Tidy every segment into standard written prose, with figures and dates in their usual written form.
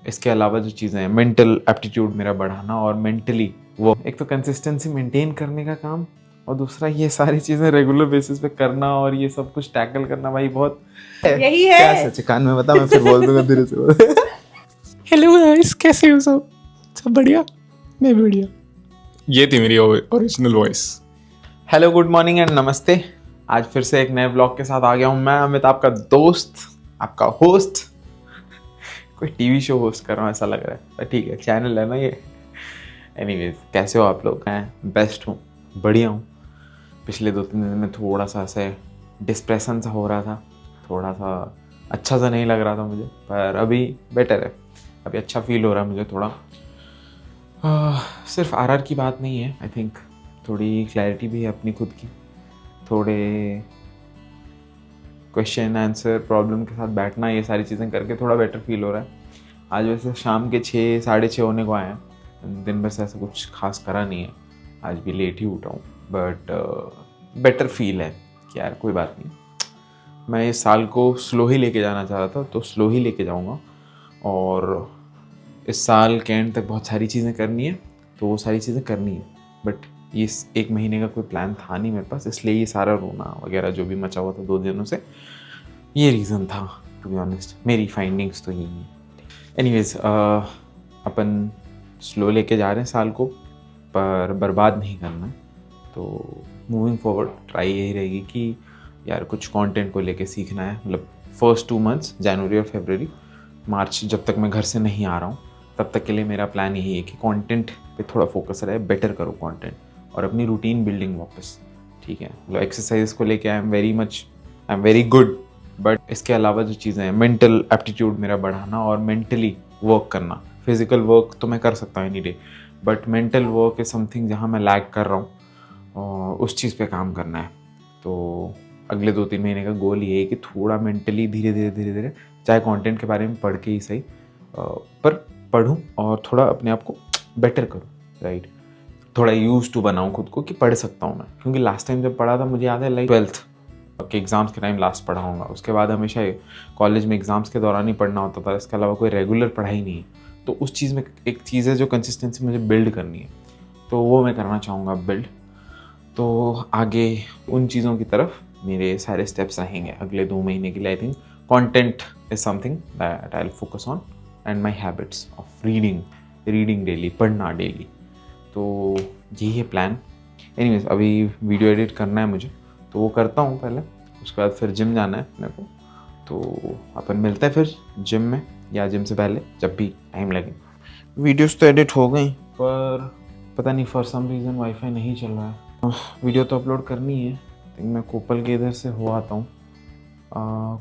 इसके अलावा जो चीज़ें हैं, मेंटल एप्टीट्यूड मेरा बढ़ाना और मेंटली वो एक तो कंसिस्टेंसी मेंटेन करने का काम, और दूसरा ये सारी चीज़ें रेगुलर बेसिस पे करना और ये सब कुछ टैकल करना भाई बहुत यही है। क्या सच है, कान में बता, मैं फिर बोल दूंगा धीरे से। हेलो गाइस, कैसे हो सब? सब बढ़िया? मैं भी बढ़िया। ये थी मेरी original voice. Hello, good morning and नमस्ते। आज फिर से एक नए ब्लॉग के साथ आ गया हूँ मैं, अमित, आपका दोस्त, आपका होस्ट। कोई टीवी शो होस्ट कर रहा हूँ ऐसा लग रहा है, पर ठीक है, चैनल है ना ये। एनीवेज, कैसे हो आप लोग? मैं बेस्ट हूँ, बढ़िया हूँ। पिछले 2-3 दिन में थोड़ा सा ऐसे डिस्प्रेशन सा हो रहा था, थोड़ा सा अच्छा सा नहीं लग रहा था मुझे, पर अभी बेटर है, अभी अच्छा फील हो रहा है मुझे थोड़ा। सिर्फ आरआर की बात नहीं है, आई थिंक थोड़ी क्लैरिटी भी है अपनी खुद की, थोड़े क्वेश्चन आंसर प्रॉब्लम के साथ बैठना, ये सारी चीज़ें करके थोड़ा बेटर फील हो रहा है। आज वैसे शाम के 6, 6:30 होने को आए हैं, दिन भर से ऐसा कुछ खास करा नहीं है, आज भी लेट ही उठा हूँ, बट बेटर फील है कि यार कोई बात नहीं। मैं इस साल को स्लो ही लेके जाना चाह रहा था, तो स्लो ही लेके जाऊँगा, और इस साल के एंड तक बहुत सारी चीज़ें करनी है, तो वो सारी चीज़ें करनी है। बट ये 1 महीने का कोई प्लान था नहीं मेरे पास, इसलिए ये सारा रोना वगैरह जो भी मचा हुआ था 2 दिनों से, ये रीज़न था। टू बी ऑनेस्ट, मेरी फाइंडिंग्स तो यही है। एनीवेज, अपन स्लो लेके जा रहे हैं साल को, पर बर्बाद नहीं करना है। तो मूविंग फॉरवर्ड ट्राई यही रहेगी कि यार कुछ कंटेंट को लेके सीखना है। मतलब फर्स्ट 2 मंथ्स, जनवरी और फरवरी, मार्च, जब तक मैं घर से नहीं आ रहा हूँ तब तक के लिए मेरा प्लान यही है कि कंटेंट पे थोड़ा फोकस रहे, बेटर करो कंटेंट और अपनी रूटीन बिल्डिंग वापस। ठीक है, मतलब एक्सरसाइज को लेके I am very good, but इसके अलावा जो चीज़ें हैं, मेंटल एप्टीट्यूड मेरा बढ़ाना और मेंटली वर्क करना। फिजिकल वर्क तो मैं कर सकता हूँ any day, but mental work is something जहाँ मैं लैग कर रहा हूँ, और उस चीज़ पे काम करना है। तो अगले 2-3 महीने का गोल ये है कि थोड़ा मेंटली धीरे धीरे चाहे कंटेंट के बारे में पढ़ के ही सही, पर पढ़ूँ और थोड़ा अपने आप को बेटर करूँ, राइट। थोड़ा यूज टू बनाऊँ खुद को कि पढ़ सकता हूँ मैं, क्योंकि लास्ट टाइम जब पढ़ा था मुझे याद है, लाइक 12th के एग्ज़ाम्स के टाइम लास्ट पढ़ा होगा। उसके बाद हमेशा कॉलेज में एग्ज़ाम्स के दौरान ही पढ़ना होता था, इसके अलावा कोई रेगुलर पढ़ाई नहीं है। तो उस चीज़ में एक चीज़ है जो कंसिस्टेंसी मुझे बिल्ड करनी है, तो वो मैं करना चाहूँगा बिल्ड। तो आगे उन चीज़ों की तरफ मेरे सारे स्टेप्स रहेंगे अगले 2 महीने के लिए। I think content is something that I will focus on, and my habits of reading daily, पढ़ना डेली। तो यही है प्लान। एनीवेज, अभी वीडियो एडिट करना है मुझे, तो वो करता हूँ पहले, उसके बाद फिर जिम जाना है मेरे को। तो अपन मिलते हैं फिर जिम में, या जिम से पहले जब भी टाइम लगे। वीडियोस तो एडिट हो गई, पर पता नहीं फॉर सम रीज़न वाईफाई नहीं चल रहा है। वीडियो तो अपलोड करनी है, लेकिन मैं कोपल के इधर से हो आता हूँ।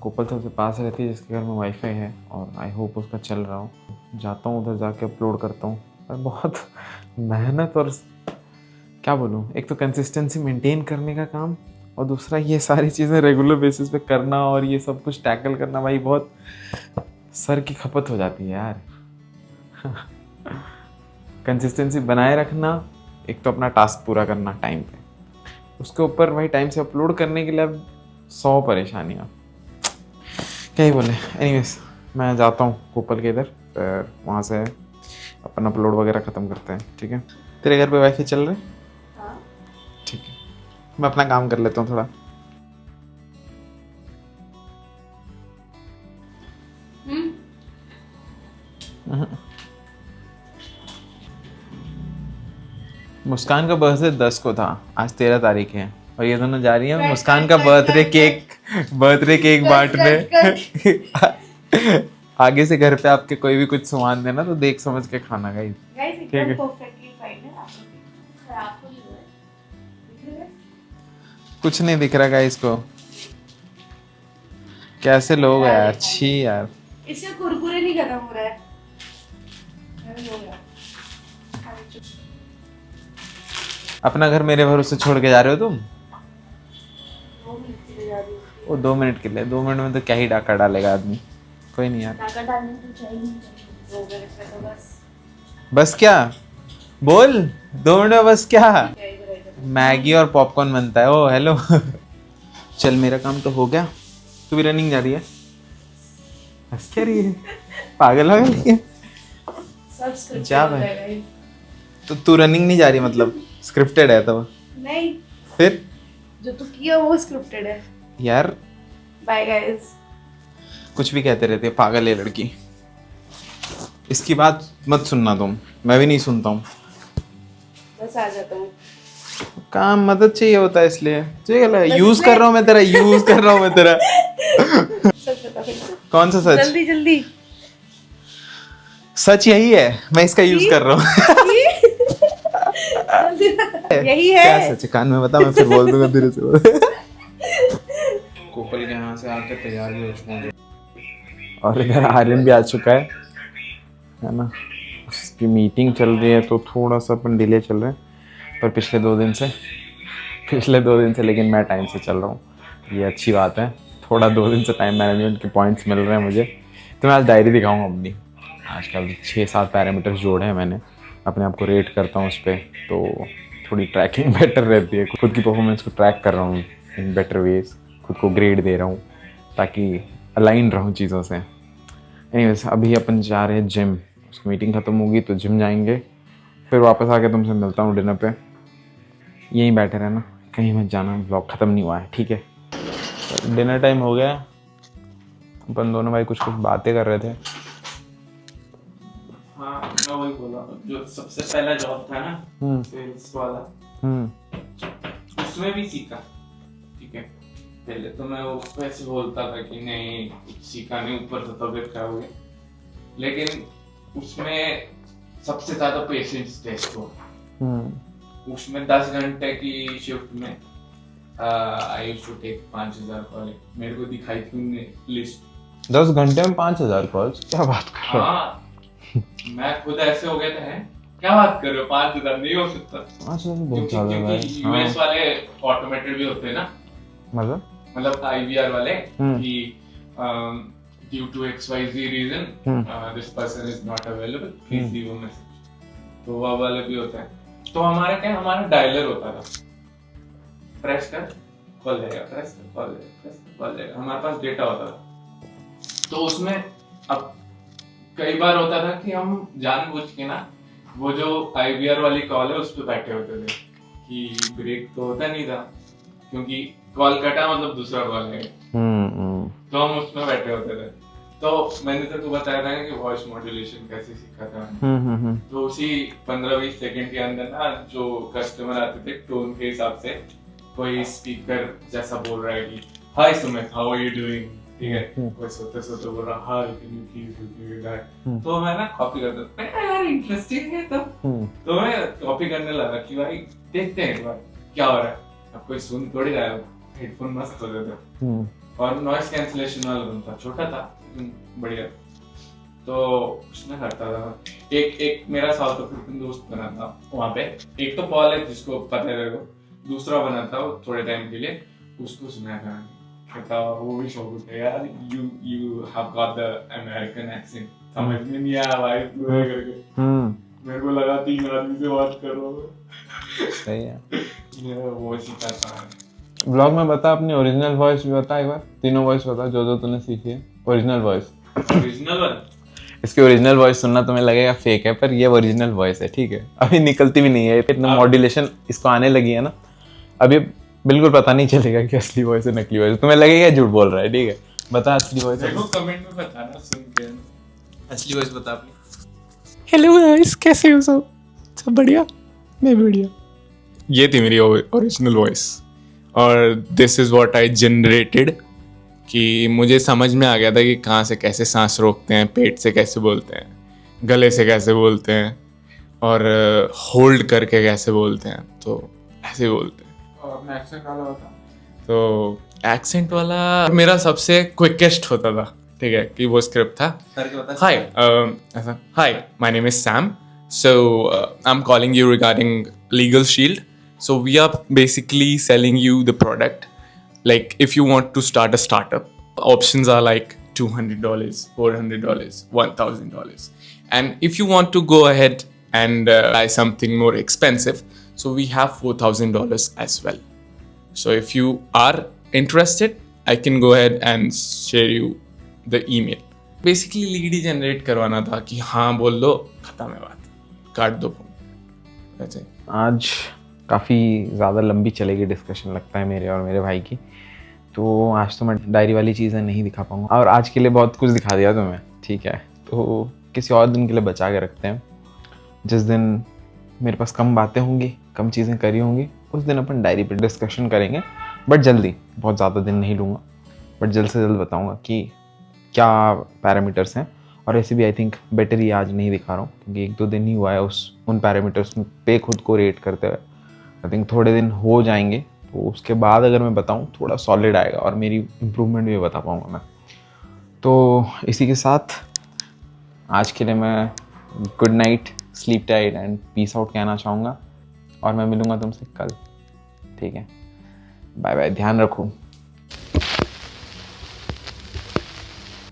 कोपल सबसे पास रहती है जिसके घर में वाईफाई है, और आई होप उसका चल रहा हो। जाता हूँ उधर, जाके अपलोड करता हूँ, पर बहुत मेहनत और क्या बोलूँ, एक तो कंसिस्टेंसी मेंटेन करने का काम, और दूसरा ये सारी चीज़ें रेगुलर बेसिस पे करना और ये सब कुछ टैकल करना, भाई बहुत सर की खपत हो जाती है यार। कंसिस्टेंसी बनाए रखना, एक तो अपना टास्क पूरा करना टाइम पे, उसके ऊपर भाई टाइम से अपलोड करने के लिए अब 100 परेशानियाँ, क्या ही बोले। एनीवेज, मैं जाता हूँ कोपल के इधर, फिर वहाँ से अपन अपलोड वगैरह ख़त्म करते हैं। ठीक है, तेरे घर पे वाईफाई चल रहा है? हाँ। ठीक है, मैं अपना काम कर लेता हूँ थोड़ा। मुस्कान का बर्थडे 10 को था, आज 13 तारीख है, और ये दोनों जा रही हैं मुस्कान का बर्थडे केक बांटने। आगे से घर पे आपके कोई भी कुछ सामान देना तो देख समझ के खाना, गाइस। ठीक है, कुछ नहीं दिख रहा गाइस को। कैसे लोग हैं यार, छी यार। इससे कुरकुरे नहीं खत्म हो रहा है। अपना घर मेरे भरोसे छोड़ के जा रहे हो तुम? वो 2 मिनट के लिए, 2 मिनट में तो क्या ही डाका डालेगा आदमी। कोई नहीं यार, डाका डालने तो चाहिए, 2 मिनट में तो बस क्या बोल, 2 मिनट में बस क्या, मैगी और पॉपकॉर्न बनता है। ओ हेलो। चल, मेरा काम तो हो गया, तू भी रनिंग जा रही है? हंस क्या रही है, पागल हो गई है? सब स्क्रिप्टेड जा होता भाई। है guys। तो तू रनिंग नहीं जा रही मतलब स्क्रिप्टेड है तब नहीं, फिर जो तू किया वो स्क्रिप्टेड है। यार बाय गाइस। कुछ भी कहते रहते हैं, पागल है लड़की। इसकी बात मत सुनना तुम, मैं भी नहीं सुनता हूँ। बस आ जाता हूँ। काम मदद चाहिए होता है इसलिए यूज कर रहा हूँ मैं तेरा, यूज कर रहा हूँ मैं तेरा। सच बता फिर से। कौन सा सच? जल्दी जल्दी। सच यही है, मैं इसका यूज कर रहा हूँ। यही क्या है। सच है? कान में बता, मैं फिर बोल दूंगा धीरे से। कोपल के यहाँ से आकर तैयार भी हो चुका हूँ और इधर आर्यन भी आ चुका है ना। उसकी मीटिंग चल रही है तो थोड़ा सा अपन डिले चल रहे हैं, पर पिछले 2 दिन से लेकिन मैं टाइम से चल रहा हूँ, ये अच्छी बात है। थोड़ा 2 दिन से टाइम मैनेजमेंट के पॉइंट्स मिल रहे हैं मुझे। तो मैं आज डायरी दिखाऊंगा अपनी। आजकल 6-7 पैरामीटर्स जोड़े हैं मैंने, अपने आप को रेट करता हूँ उस पर, तो थोड़ी ट्रैकिंग बेटर रहती है। खुद की परफॉर्मेंस को ट्रैक कर रहा हूँ इन बेटर वेज, खुद को ग्रेड दे रहा हूँ ताकि अलाइन रहूँ चीज़ों से। एनीवेज अभी अपन जा रहे हैं जिम, उसकी मीटिंग ख़त्म होगी तो जिम जाएंगे, फिर वापस आके तुमसे मिलता हूँ डिनर पे। यहीं बैठे रहना, कहीं मत जाना, ब्लॉग ख़त्म नहीं हुआ है, ठीक है? डिनर टाइम हो गया, अपन दोनों भाई कुछ बातें कर रहे थे। हाँ मैं वही बोला, जो सबसे पहला जॉब था ना सेल्स वाला, उसमें भी सीखा। ठीक है, पहले तो मैं उसको ऐसे बोलता था कि नहीं कुछ सीखा नहीं, ऊपर से तबीयत खराब हो गई, लेकिन उसमें सबसे ज्यादा पेशेंस टेस्ट हुआ। उसमें 10 घंटे की शिफ्ट में I used to take 5000 call. मेरे को दिखाई थी उनने लिस्ट। 10 घंटे में 5000 कॉल्स? क्या बात कर रहे हो? हाँ मैं खुद ऐसे हो गया था, है क्या बात कर रहे हो, 5000 नहीं हो सकता। 5000 बहुत ज्यादा है भाई। क्योंकि यूएस वाले ऑटोमेटेड भी होते हैं ना, मतलब आईवीआर वाले कि due to XYZ reason this person is not available, please leave a message, तो वो वाले भी होते हैं। तो हमारा क्या, हमारा डायलर होता था, प्रेस कर कॉल जाएगा, प्रेस कर कॉल जाएगा, प्रेस कर कॉल जाएगा, हमारे पास डेटा होता था। तो उसमें अब कई बार होता था कि हम जानबूझ के ना वो जो आईवीआर वाली कॉल है उस पर बैठे होते थे कि ब्रेक तो होता नहीं था, क्योंकि कॉल कटा मतलब दूसरा कॉल है, तो हम उसमें बैठे होते थे। तो मैंने तो बताया था कि वॉइस मॉड्यूलेशन कैसे सीखा था मैंने। तो उसी 15-20 सेकंड के अंदर ना जो कस्टमर आते थे टोन के हिसाब से, कोई स्पीकर जैसा बोल रहा है कि hi Sumit how are you doing, ठीक है, कोई सोते सोते बोल रहा hi can you please do that, तो मैं ना कॉपी करता था, यार इंटरेस्टिंग है तो मैं कॉपी करने लगा कि भाई देखते हैं एक बार क्या हो रहा है। अब कोई सुन थोड़ी रहा है, हेडफोन मस्त होते थे और नॉइस कैंसलेशन वाला रूम था, छोटा था बढ़िया, तो उसमें करता था। एक मेरा साउथ अफ्रीकन दोस्त बना था वहाँ पे, एक तो पॉल है जिसको पता है, दूसरा बना था थोड़े टाइम के लिए, उसको सुनाया था, कहता वो भी शौक उठे यार, you have got the American accent, समझ में नहीं आया भाई पूरा करके, मेरे को लगा 3 आदमी से बात कर रहा हूँ। सही है। वो सीखा था। ब्लॉग में बता अपनी ओरिजिनल वॉइस भी बता एक बार, तीनों वॉइस बता जो तूने सीखी है। Original voice, original one. इसकी ओरिजिनल वॉइस सुनना तुम्हें लगेगा फेक है, पर ये ओरिजिनल वॉइस है, ठीक है? अभी निकलती भी नहीं है, इतना मॉड्यूलेशन इसको आने लगी है ना, अभी बिल्कुल पता नहीं चलेगा कि असली वॉइस है नकली वॉइस, तुम्हें लगेगा झूठ बोल रहा है, ठीक है? बता असली वॉइस। देखो कमेंट में बताना सुन के, असली वॉइस बता अपनी। हेलो गाइस, कैसे हो सब? सब बढ़िया? मैं भी बढ़िया। ये थी मेरी ओरिजिनल वॉइस और this is what I generated, कि मुझे समझ में आ गया था कि कहाँ से कैसे सांस रोकते हैं, पेट से कैसे बोलते हैं, गले से कैसे बोलते हैं और होल्ड करके कैसे बोलते हैं, तो ऐसे बोलते हैं। और अपना एक्सेंट वाला होता, तो एक्सेंट वाला मेरा सबसे क्विकेस्ट होता था, ठीक है, कि वो स्क्रिप्ट था, हाय ऐसा, hi my name is Sam, so I am calling you regarding legal shield, so we are basically selling you the product. Like if you want to start a startup, options are like $200, $400, $1,000, and if you want to go ahead and buy something more expensive, so we have $4,000 as well. So if you are interested, I can go ahead and share you the email. Basically lead he generate करवाना था कि हाँ बोल दो, खत्म है बात, काट दो फोन वैसे। आज काफ़ी ज़्यादा लंबी चलेगी डिस्कशन लगता है मेरे और मेरे भाई की, तो आज तो मैं डायरी वाली चीज़ें नहीं दिखा पाऊँगा, और आज के लिए बहुत कुछ दिखा दिया तुम्हें, ठीक है, तो किसी और दिन के लिए बचा के रखते हैं। जिस दिन मेरे पास कम बातें होंगी, कम चीज़ें करी होंगी, उस दिन अपन डायरी पे डिस्कशन करेंगे, बट जल्दी, बहुत ज़्यादा दिन नहीं लूँगा, बट जल्द से जल्द बताऊँगा कि क्या पैरामीटर्स हैं। और ऐसे भी आई थिंक बेटर ही आज नहीं दिखा रहा हूँ, क्योंकि 1-2 दिन ही हुआ है उन पैरामीटर्स पे खुद को रेट करते हुए। आई थिंक थोड़े दिन हो जाएंगे, तो उसके बाद अगर मैं बताऊँ थोड़ा सॉलिड आएगा और मेरी इम्प्रूवमेंट भी बता पाऊँगा मैं। तो इसी के साथ आज के लिए मैं good night, sleep tight and peace out कहना चाहूँगा, और मैं मिलूँगा तुमसे कल, ठीक है? बाय बाय, ध्यान रखो।